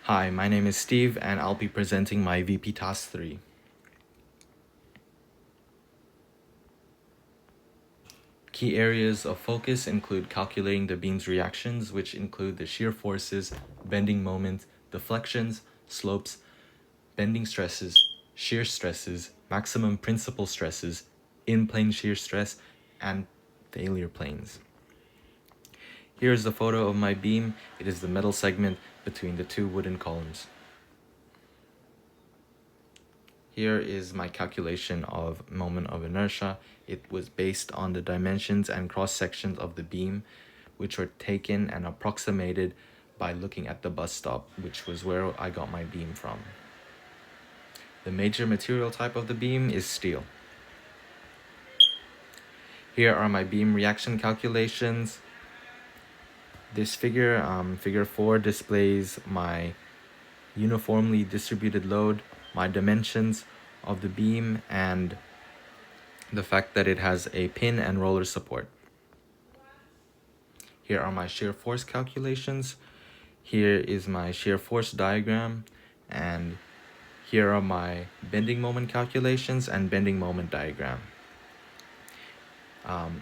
Hi, my name is Steve and I'll be presenting my VP Task 3. Key areas of focus include calculating the beam's reactions, which include the shear forces, bending moment, deflections, slopes, bending stresses, shear stresses, maximum principal stresses, in-plane shear stress, and failure planes. Here is the photo of my beam. It is the metal segment between the two wooden columns. Here is my calculation of moment of inertia. It was based on the dimensions and cross sections of the beam, which were taken and approximated by looking at the bus stop, which was where I got my beam from. The major material type of the beam is steel. Here are my beam reaction calculations. This figure, figure 4, displays my uniformly distributed load, my dimensions of the beam, and the fact that it has a pin and roller support. Here are my shear force calculations. Here is my shear force diagram, and here are my bending moment calculations and bending moment diagram.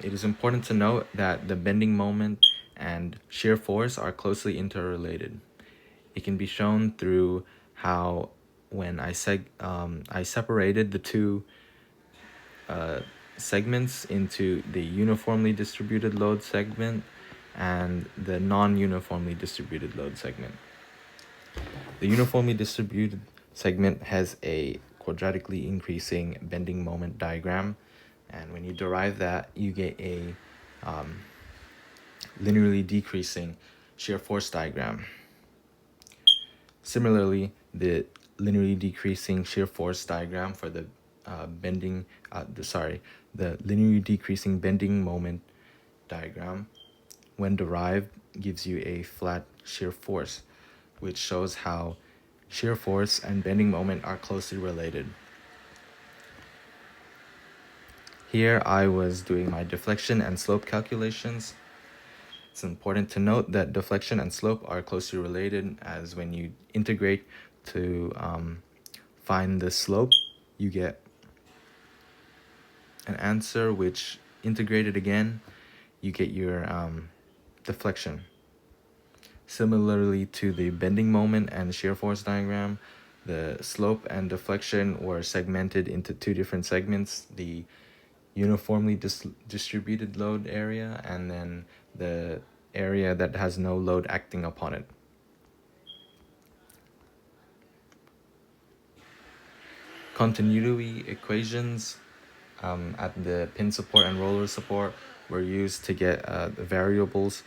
It is important to note that the bending moment and shear force are closely interrelated. It can be shown through how when I separated the two segments into the uniformly distributed load segment and the non-uniformly distributed load segment. The uniformly distributed segment has a quadratically increasing bending moment diagram, and when you derive that, you get a linearly decreasing shear force diagram. Similarly, the linearly decreasing shear force diagram for the linearly decreasing bending moment diagram, when derived, gives you a flat shear force, which shows how shear force and bending moment are closely related. Here I was doing my deflection and slope calculations. It's important to note that deflection and slope are closely related, as when you integrate to find the slope, you get an answer which integrated again, you get your deflection. Similarly to the bending moment and shear force diagram, the slope and deflection were segmented into two different segments, the uniformly distributed load area and then the area that has no load acting upon it. Continuity equations at the pin support and roller support were used to get the variables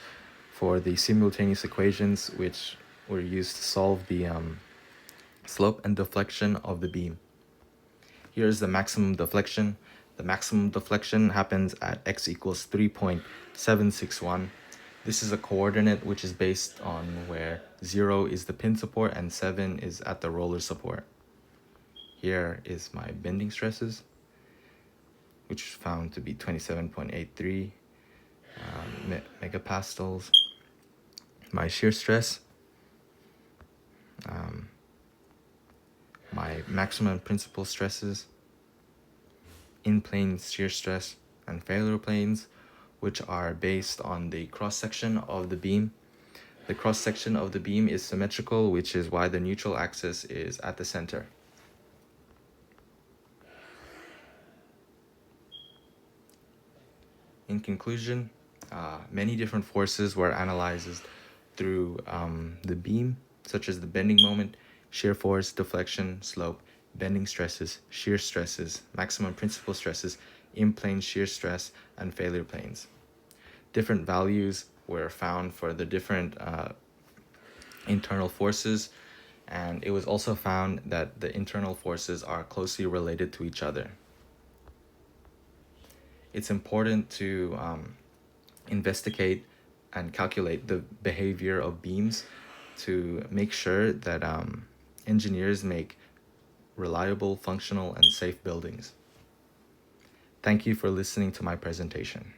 for the simultaneous equations, which were used to solve the slope and deflection of the beam. Here's the maximum deflection. The maximum deflection happens at x equals 3.761. This is a coordinate which is based on where 0 is the pin support and 7 is at the roller support. Here is my bending stresses, which is found to be 27.83 megapascals. My shear stress, my maximum principal stresses, in-plane shear stress, and failure planes, which are based on the cross-section of the beam. The cross-section of the beam is symmetrical, which is why the neutral axis is at the center. In conclusion, many different forces were analyzed through the beam, such as the bending moment, shear force, deflection, slope, bending stresses, shear stresses, maximum principal stresses, in-plane shear stress, and failure planes. Different values were found for the different internal forces, and it was also found that the internal forces are closely related to each other. It's important to investigate and calculate the behavior of beams to make sure that engineers make reliable, functional, and safe buildings. Thank you for listening to my presentation.